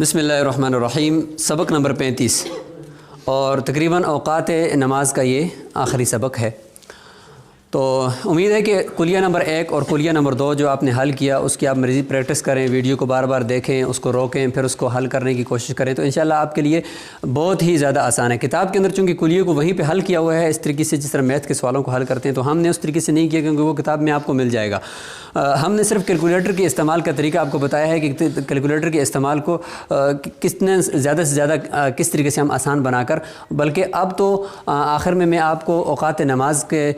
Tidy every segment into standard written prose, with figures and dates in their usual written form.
बिस्मिल्लाहिर्रहमानिर्रहीम। सबक नंबर 35 और तकरीबन औक़ात नमाज का ये आखिरी सबक है। तो उम्मीद है कि कुलिया नंबर 1 और कुलिया नंबर 2 जो आपने हल किया उसकी आप मज़ीद प्रैक्टिस करें, वीडियो को बार बार देखें, उसको रोकें, फिर उसको हल करने की कोशिश करें तो इंशाल्लाह आपके लिए बहुत ही ज़्यादा आसान है। किताब के अंदर चूँकि कुलिया को वहीं पे हल किया हुआ है इस तरीके से जिस तरह मैथ के सवालों को हल करते हैं, तो हमने उस तरीके से नहीं किया क्योंकि वो किताब में आपको मिल जाएगा। हमने सिर्फ कैलकुलेटर के इस्तेमाल का तरीका आपको बताया है कि कैलकुलेटर के इस्तेमाल को कितने ज़्यादा से ज़्यादा किस तरीके से हम आसान बनाकर, बल्कि अब तो आखिर में मैं आपको औक़ात नमाज के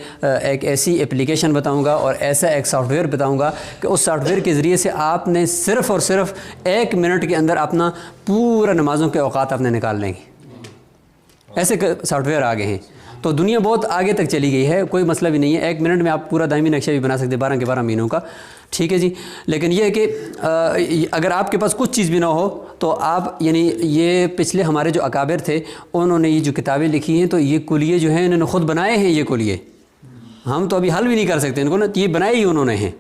एक ऐसी एप्लीकेशन बताऊंगा और ऐसा एक सॉफ्टवेयर बताऊंगा कि उस सॉफ्टवेयर के ज़रिए से आपने सिर्फ़ और सिर्फ 1 मिनट के अंदर अपना पूरा नमाज़ों के औक़ात आपने निकाल लेंगे। ऐसे सॉफ्टवेयर आ गए हैं तो दुनिया बहुत आगे तक चली गई है, कोई मसला भी नहीं है। 1 मिनट में आप पूरा दायमी नक्शा भी बना सकते हैं 12 के 12 महीनों का, ठीक है जी। लेकिन ये है कि अगर आपके पास कुछ चीज़ भी ना हो तो आप यानी ये पिछले हमारे जो अकाबिर थे उन्होंने ये जो किताबें लिखी हैं तो ये कुलिये जो हैं इन्होंने ख़ुद बनाए हैं। ये कुलिये हम तो अभी हल भी नहीं कर सकते इनको ना, ये बनाए ही उन्होंने हैं।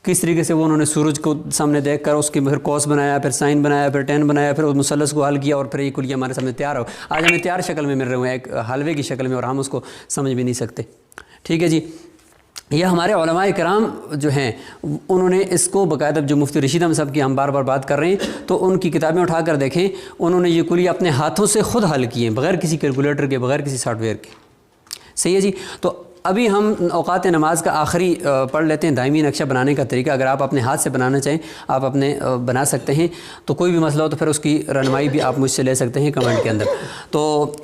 किस तरीके से वो उन्होंने सूरज को सामने देख कर उसके फिर कॉस बनाया, फिर साइन बनाया, फिर टेन बनाया, फिर उस मुसल्लस को हल किया और फिर ये कुलिया हमारे सामने तैयार हो। आज हमें तैयार शक्ल में मिल रहे हैं, एक हलवे की शक्ल में, और हम उसको समझ भी नहीं सकते, ठीक है जी। यह हमारे उलमाए किराम जो हैं उन्होंने इसको बाकायदा, जो मुफ्ती रशीद अहमद साहब की हम बार बार बात कर रहे हैं तो उनकी किताबें उठा कर देखें, उन्होंने ये कुलिया अपने हाथों से ख़ुद हल किए हैं बग़ैर किसी कैलकुलेटर के, बग़ैर किसी सॉफ्टवेयर के, सही है जी। तो अभी हम औक़ात नमाज का आखिरी पढ़ लेते हैं, दायमी नक्शा बनाने का तरीका। अगर आप अपने हाथ से बनाना चाहें आप अपने बना सकते हैं, तो कोई भी मसला हो तो फिर उसकी रहनुमाई भी आप मुझसे ले सकते हैं कमेंट के अंदर। तो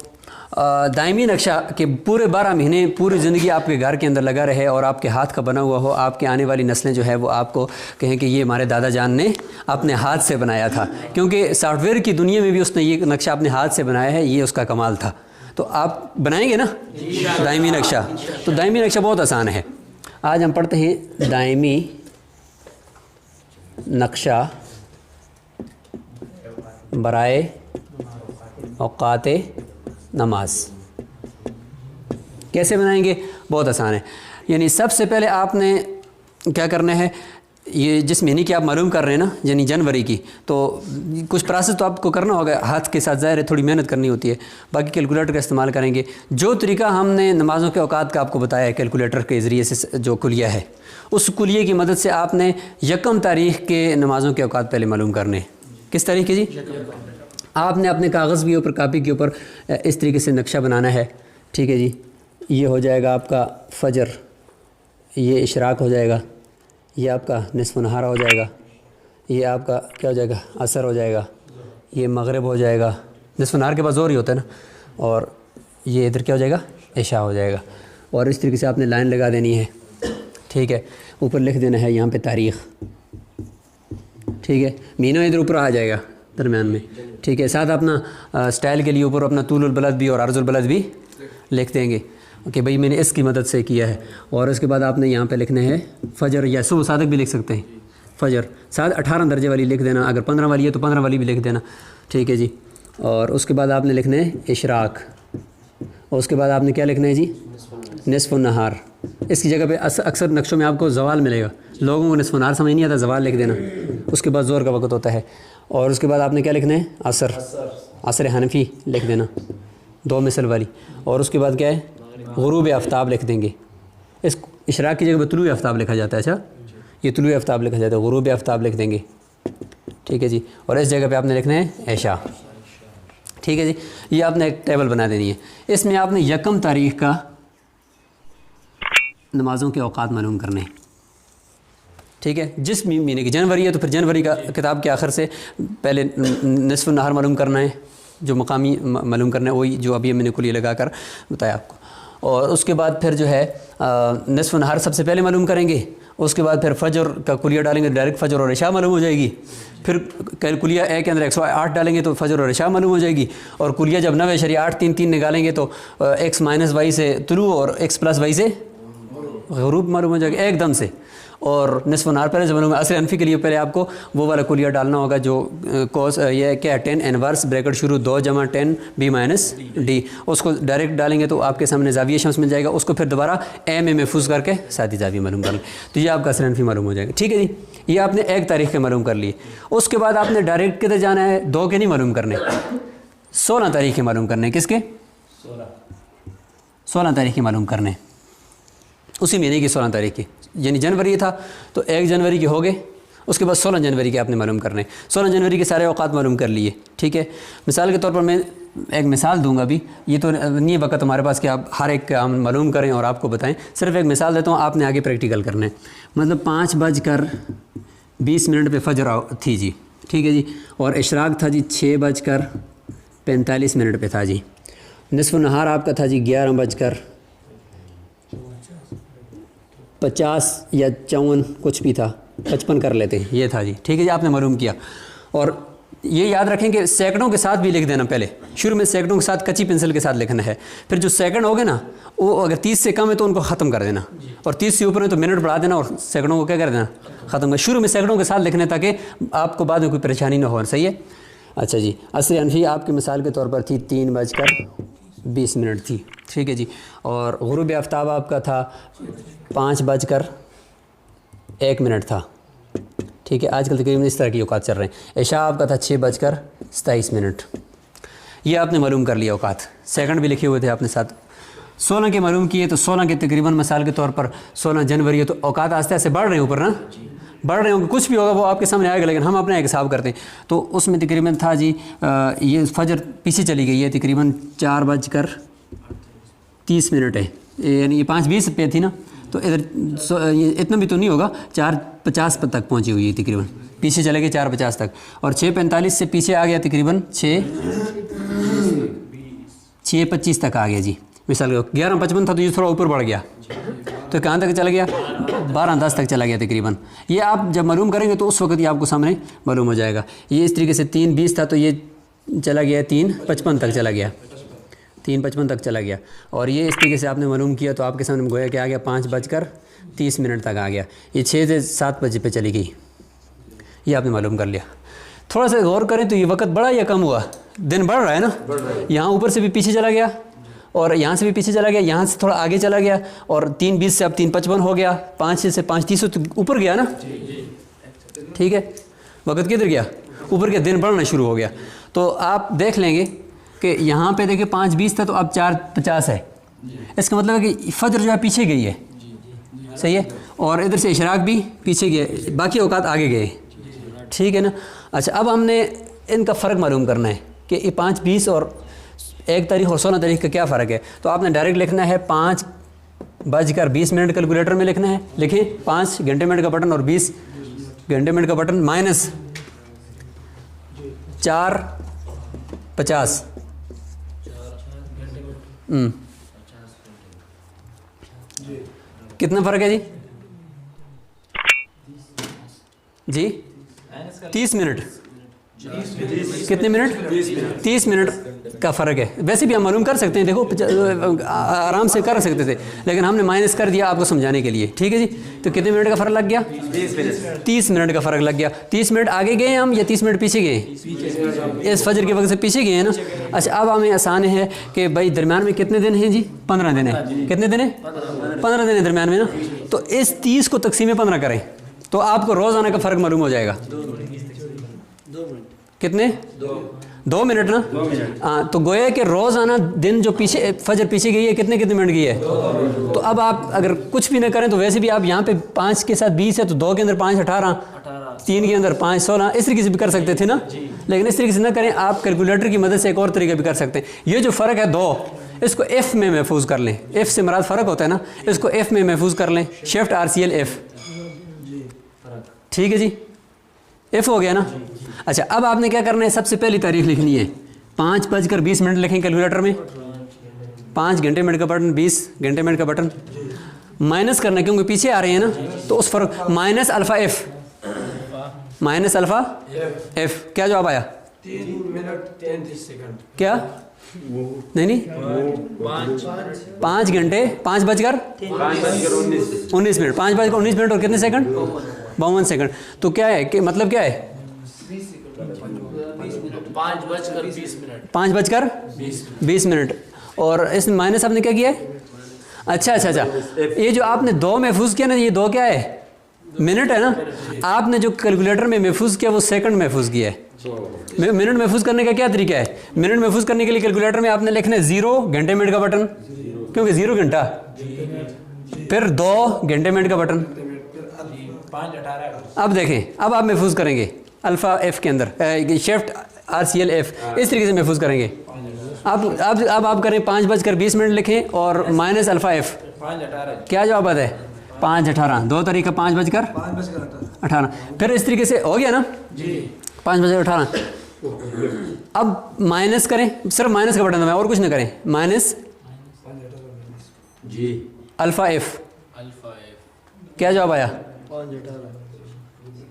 दायमी नक्शा के पूरे 12 महीने पूरी ज़िंदगी आपके घर के अंदर लगा रहे और आपके हाथ का बना हुआ हो, आपके आने वाली नस्लें जो है वो आपको कहें कि ये हमारे दादा जान ने अपने हाथ से बनाया था, क्योंकि सॉफ्टवेयर की दुनिया में भी उसने ये नक्शा अपने हाथ से बनाया है, ये उसका कमाल था। तो आप बनाएंगे ना दायमी नक्शा? तो दायमी नक्शा बहुत आसान है। आज हम पढ़ते हैं दायमी नक्शा बराए औक़ात नमाज। कैसे बनाएंगे? बहुत आसान है। यानी सबसे पहले आपने क्या करना है, ये जिस महीने की आप मालूम कर रहे हैं ना, यानी जनवरी की, तो कुछ प्रोसेस तो आपको करना होगा हाथ के साथ, ज़ाहिर है थोड़ी मेहनत करनी होती है, बाकी कैलकुलेटर का इस्तेमाल करेंगे। जो तरीका हमने नमाज़ों के औकात का आपको बताया है कैलकुलेटर के ज़रिए से, जो कुलिया है उस कुलिये की मदद से आपने 1 तारीख़ के नमाज़ों के औकात पहले मालूम करने। किस तरीके जी? आपने अपने कागज़ के ऊपर, कापी के ऊपर इस तरीके से नक्शा बनाना है, ठीक है जी। ये हो जाएगा आपका फ़जर, ये इशराक हो जाएगा, ये आपका निस्फ़ नहार हो जाएगा, ये आपका क्या हो जाएगा, असर हो जाएगा, ये मगरिब हो जाएगा, निस्फ़ नहार के बाद ज़ोर ही होता है ना, और ये इधर क्या हो जाएगा, इशा हो जाएगा। और इस तरीके से आपने लाइन लगा देनी है, ठीक है। ऊपर लिख देना है यहाँ पे तारीख़, ठीक है। महीना इधर ऊपर आ जाएगा दरमियान में, ठीक है। साथ अपना स्टाइल के लिए ऊपर अपना तूलुल बलद भी और अर्जुल बलद भी लिख देंगे कि भाई मैंने इसकी मदद से किया है। और उसके बाद आपने यहाँ पे लिखना है फ़जर, या सुबह सादक भी लिख सकते हैं, फ़जर साथ 18 दर्जे वाली लिख देना, अगर 15 वाली है तो 15 वाली भी लिख देना, ठीक है जी। और उसके बाद आपने लिखना है इशराक, और उसके बाद आपने क्या लिखना है जी, निस्फ़ नहार। इसकी जगह पे अक्सर नक्शों में आपको ज़वाल मिलेगा, लोगों को निस्फ़ नहार समझ नहीं आता, ज़वाल लिख देना। उसके बाद ज़ोर का वक़्त होता है। और उसके बाद आपने क्या लिखना है, असर, असर हनफी लिख देना 2 मिसल वाली। और उसके बाद क्या है, गुरूब आफ्ताब लिख देंगे। इस इशराक की जगह पर तुलू आफ्ताब लिखा जाता है, अच्छा ये तुलू आफ्ताब लिखा जाता है, गुरूब आफ्ताब लिख देंगे, ठीक है जी। और इस जगह पे आपने लिखना है ऐशा, ठीक है जी। ये आपने एक टेबल बना देनी है, इसमें आपने 1 तारीख़ का नमाज़ों के औक़ात मालूम करने, ठीक है। जिस महीने की जनवरी है तो फिर जनवरी का किताब के आखिर से पहले निस्फ़ नहार मालूम करना है, जो मकामी मालूम करना है, वही जो अभी मैंने कुलिया लगा कर बताया आपको। और उसके बाद फिर जो है निस्फ़ नहार सबसे पहले मालूम करेंगे। उसके बाद फिर फ़जर का कुलिया डालेंगे, डायरेक्ट फ़जर और इशा मालूम हो जाएगी। फिर कुलिया ए के अंदर 108 डालेंगे तो फ़जर और इशा मालूम हो जाएगी। और कुलिया जब 9/8 निकालेंगे तो x - y से तुलू और x + y से ग़ुरूब मालूम हो जाएगा एकदम से। और निस्फ़ नहार पहले से मालूम है। असर अनफी के लिए पहले आपको वो वाला कुलिया डालना होगा जो कोस ये क्या है 10 इनवर्स ब्रैकेट शुरू 2 जमा 10 b माइनस डी, उसको डायरेक्ट डालेंगे तो आपके सामने ज़ाविया शम्स मिल जाएगा। उसको फिर दोबारा ए में महफूज करके सादी ज़ाविया मालूम कर लें तो ये आपका असर अनफी मालूम हो जाएगा। ठीक है जी, ये आपने एक तारीख के मालूम कर लिए। उसके बाद आपने डायरेक्ट किधर जाना है, 2 के नहीं मालूम करने, 16 तारीख के मालूम करने। किसके? 16 तारीख की मालूम करने, उसी महीने की 16 तारीख की, यानी जनवरी था तो 1 जनवरी के हो गए। उसके बाद 16 जनवरी के आपने मालूम करने। 16 जनवरी के सारे औकात मालूम कर लिए। ठीक है, मिसाल के तौर पर मैं एक मिसाल दूंगा भी, ये तो नहीं वक्त हमारे पास कि आप हर एक काम मालूम करें और आपको बताएं, सिर्फ एक मिसाल देता हूँ, आपने आगे प्रैक्टिकल करना है। मतलब 5:20 पे फजर थी जी, ठीक है जी, और इशराक था जी 6:45 पे था जी। निस्फ़ नहार आपका था जी 11:50 या 54 कुछ भी था, 55 कर लेते हैं, ये था जी। ठीक है जी, आपने मालूम किया। और ये याद रखें कि सेकंडों के साथ भी लिख देना, पहले शुरू में सेकंडों के साथ कच्ची पेंसिल के साथ लिखना है, फिर जो सेकंड हो गए ना वो अगर 30 से कम है तो उनको ख़त्म कर देना, और 30 से ऊपर है तो मिनट बढ़ा देना और सेकंडों को क्या कर देना, ख़त्म कर। शुरू में सेकंडों के साथ लिखने ताकि आपको बाद में कोई परेशानी ना हो। सही है। अच्छा जी, असर अनफी आपकी मिसाल के तौर पर थी 3:20 थी। ठीक है जी, और गुरूब आफ्ताब आपका था 5:01 था। ठीक है, आजकल तकरीबन इस तरह की औकात चल रहे हैं। इशा आपका था 6:27। ये आपने मालूम कर लिया औकात, सेकंड भी लिखे हुए थे आपने साथ। 16 के मालूम किए तो 16 के तकरीबन मिसाल के तौर पर 16 जनवरी है तो औकात आस्ते आस्ते बढ़ रहे हैं ऊपर ना, बढ़ रहे होंगे, कुछ भी होगा वो आपके सामने आएगा, लेकिन हम अपना एक हिसाब करते हैं। तो उसमें तकरीबन था जी ये फजर पीछे चली गई है, तकरीबन 4:30 है, यानी ये 5:20 पे थी ना, तो इधर ये इतना भी तो नहीं होगा, 4:50 तक पहुंची हुई है तकरीबन, पीछे चले गए 4:50 तक, और 6:45 से पीछे आ गया तकरीबन 6:25 तक आ गया जी। मिसाल 11:55 था तो ये थोड़ा ऊपर बढ़ गया, तो कहाँ तक चला गया, 12:10 तक चला गया तकरीबन। ये आप जब मालूम करेंगे तो उस वक्त ये आपको सामने मालूम हो जाएगा। ये इस तरीके से 3:20 था तो ये चला गया 3:55 तक चला गया, 3:55 तक चला गया। और ये इस तरीके से आपने मालूम किया तो आपके सामने गोया क्या आ गया, 5:30 तक आ गया। ये 6 से 7 बजे पे चली गई, ये आपने मालूम कर लिया। थोड़ा सा गौर करें तो ये वक्त बढ़ा या कम हुआ, दिन बढ़ रहा है ना, यहाँ ऊपर से भी पीछे चला गया और यहाँ से भी पीछे चला गया, यहाँ से थोड़ा आगे चला गया, और 3:20 से अब 3:55 हो गया, 5 से 5:30 तो ऊपर गया ना। ठीक है, वक्त किधर गया, ऊपर गया, दिन बढ़ना शुरू हो गया। तो आप देख लेंगे कि यहाँ पे देखिए 5:20 था तो अब 4:50 है, इसका मतलब है कि फजर जो है पीछे गई है। सही है, और इधर से इशराक भी पीछे गए, बाकी औकात आगे गए। ठीक है ना। अच्छा, अब हमने इनका फ़र्क मालूम करना है कि ये 5:20 और 1 तारीख और 16 तारीख का क्या फ़र्क है। तो आपने डायरेक्ट लिखना है 5:20 कैलकुलेटर में लिखना है, लिखें 5 घंटे मिनट का बटन और 20 घंटे मिनट का बटन माइनस 4:50। कितना फ़र्क है जी? जी 30 मिनट। कितने मिनट? 30 मिनट का फ़र्क है। वैसे भी हम मालूम कर सकते हैं, देखो आराम से कर सकते थे, लेकिन हमने माइनस कर दिया आपको समझाने के लिए। ठीक है जी, तो कितने मिनट का फ़र्क लग गया? 30 मिनट का फ़र्क लग गया। 30 मिनट आगे गए हम या 30 मिनट पीछे गए? इस फजर के वक्त से पीछे गए हैं ना। अच्छा, अब हमें आसान है कि भाई दरम्यान में कितने दिन हैं जी? 15 दिन है। कितने दिन है? 15 दिन है दरम्यान में ना। तो इस 30 को तकसीम 15 करें तो आपको रोज़ाना का फ़र्क मालूम हो जाएगा। कितने? 2 मिनट ना। हाँ, तो गोया कि रोज़ाना दिन जो पीछे फजर पीछे गई है कितने मिनट गई है? तो अब आप अगर कुछ भी ना करें तो वैसे भी आप यहाँ पे 5 के साथ 20 है तो 2 के अंदर 5 18, 3 के अंदर 5 16, इस तरीके से भी कर सकते थे ना। लेकिन इस तरीके से ना करें, आप कैलकुलेटर की मदद से एक और तरीका भी कर सकते हैं। ये जो फ़र्क है 2, इसको एफ़ में महफूज कर लें। एफ़ से मराद फ़र्क होता है ना, इसको एफ़ में महफूज कर लें। Shift RCL F। ठीक है जी, एफ़ हो गया ना। अच्छा, अब आपने क्या करना है, सबसे पहली तारीख लिखनी है 5:20 लिखें कैलकुलेटर में। 5 घंटे मिनट का बटन, 20 घंटे मिनट का बटन, माइनस करना क्योंकि पीछे आ रहे हैं ना, तो उस फर्क minus alpha F, minus alpha F. क्या जवाब आया? 3 मिनट 33 सेकंड। क्या? नहीं 5 घंटे 5 बजकर 19 मिनट, 5 बजकर 19 मिनट और कितने सेकंड? 52 सेकंड। तो क्या है कि मतलब क्या है? 5 बजकर 20 मिनट। 5 बजकर 20 मिनट। और इसमें माइनस आपने क्या किया है? अच्छा, ये जो आपने 2 महफूज किया ना, ये 2 क्या है? मिनट है ना। आपने जो कैलकुलेटर में महफूज किया वो सेकंड महफूज किया है। मिनट महफूज करने का क्या तरीका है? मिनट महफूज करने के लिए कैलकुलेटर में आपने लिखना है 0 घंटे मिनट का बटन, क्योंकि 0 घंटा, फिर 2 घंटे मिनट का बटन। 5:18। अब देखें, अब आप महफूज करेंगे अल्फ़ा एफ के अंदर, शिफ्ट RCL F, इस तरीके से महफूज करेंगे। अब आप करें 5 बजकर 20 मिनट लिखें और माइनस अल्फ़ा एफ, 5:18। क्या जवाब आता है? 5:18। 2 तरीका 5 बजकर 18। फिर इस तरीके से हो गया ना जी, 5 बजकर 18। अब माइनस करें, सिर्फ माइनस का बटन दबाएं और कुछ ना करें। माइनस जी अल्फ़ा एफ, क्या जवाब आया?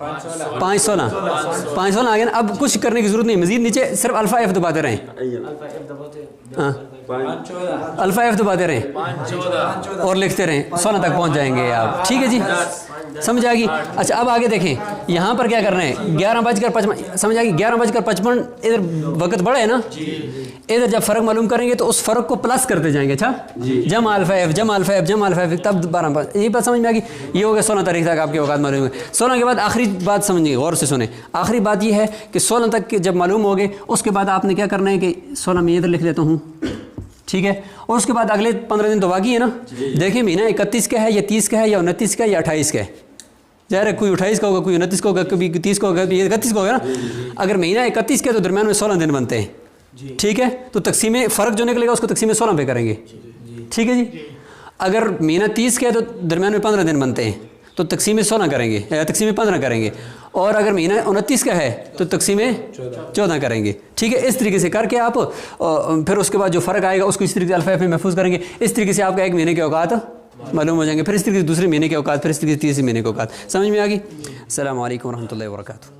516 आ गया ना। अब कुछ करने की जरूरत नहीं, मजीद नीचे सिर्फ अल्फ़ा एफ दबाते रहें। हाँ, अल्फ़ा एफ दबाते रहें और लिखते रहें, 16 तक पहुंच जाएंगे आप। ठीक है जी, समझ आ गई। अच्छा, अब आगे देखें, यहाँ पर क्या करना है? 11 बजकर 55, समझ आ गई। 11 बजकर 55, इधर वक्त बढ़ा है ना, इधर जब फ़र्क मालूम करेंगे तो उस फ़र्क को प्लस करते जाएंगे। अच्छा, जम अल्फ़ा एफ, जम अल्फ़ा एफ, जम अल्फ़ा एफ, तब 12, ये बात समझ में आ गई। ये हो गया 16 तारीख तक आपके औकात मालूम है। 16 के बाद आखिरी बात समझिए, गौर से सुने। आखिरी बात ये है कि 16 तक जब मालूम हो गए, उसके बाद आपने क्या करना है कि 16 में इधर लिख लेता हूँ, ठीक है। और उसके बाद अगले 15 दिन तो बाकी है ना। देखिए महीना 31 का है या 30 का है या 29 का है या 28 का है। ज़ाहिर है कोई 28 का होगा, कोई 29 का होगा, कभी 30 का होगा, कभी 31 का होगा ना। अगर महीना 31 का है तो दरम्यान में 16 दिन बनते हैं, ठीक है। तो तकसीम फ़र्क जो निकलेगा उसको तकसीम 16 पे करेंगे, ठीक है जी। अगर महीना 30 का है तो दरम्यान में 15 दिन बनते हैं, तो तकसीम 16 करेंगे या तकसीम 15 करेंगे। और अगर महीना 29 का है तो तकसीम 14 करेंगे, ठीक है। इस तरीके से करके आप फिर उसके बाद जो फ़र्क आएगा उसको इस तरीके से अल्फ़ा एफ में महफूज करेंगे। इस तरीके से आपका एक महीने के औकात मालूम हो जाएंगे। फिर इस तरीके से दूसरे महीने के औकात, फिर इस तरीके से तीसरे महीने के औकात। समझ में आ गई। अस्सलाम वालेकुम रहमतुल्लाहि व बरकातहू।